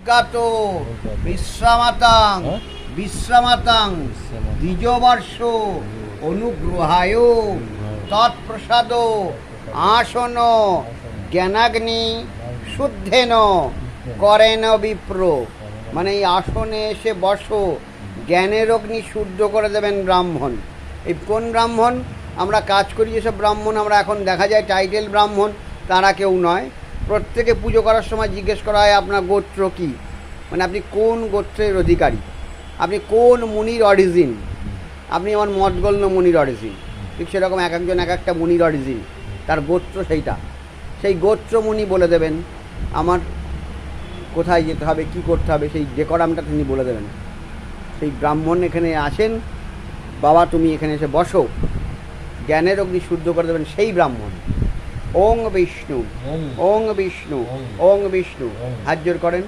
গাত বিশ্রামাতাং বিশ্রামাতাং দ্বিজবর্ষ অনুগ্রহায় তৎপ্রসাদ আসন জ্ঞানাগ্নি শুদ্ধেন করেন বিপ্র। মানে এই আসনে এসে বসো, জ্ঞানের অগ্নি শুদ্ধ করে দেবেন ব্রাহ্মণ। এই কোন ব্রাহ্মণ? আমরা কাজ করি যেসব ব্রাহ্মণ আমরা এখন দেখা যায় টাইটেল ব্রাহ্মণ, তারা কেউ নয়। প্রত্যেকে পুজো করার সময় জিজ্ঞেস করা হয় আপনার গোত্র কী, মানে আপনি কোন গোত্রের অধিকারী, আপনি কোন মুনির অরিজিন। আপনি যেমন মদগল্য মুনির অরিজিন, ঠিক সেরকম এক একজন এক একটা মুনির অরিজিন, তার গোত্র সেইটা। সেই গোত্র মুনি বলে দেবেন আমার কোথায় যেতে হবে, কী করতে হবে, সেই ডেকোরামটা তিনি বলে দেবেন। সেই ব্রাহ্মণ এখানে আসেন, বাবা তুমি এখানে এসে বসো, জ্ঞানের অগ্নি শুদ্ধ করে দেবেন সেই ব্রাহ্মণ। ওং বিষ্ণু, ওং বিষ্ণু, ওং বিষ্ণু। হাত জোর করেন।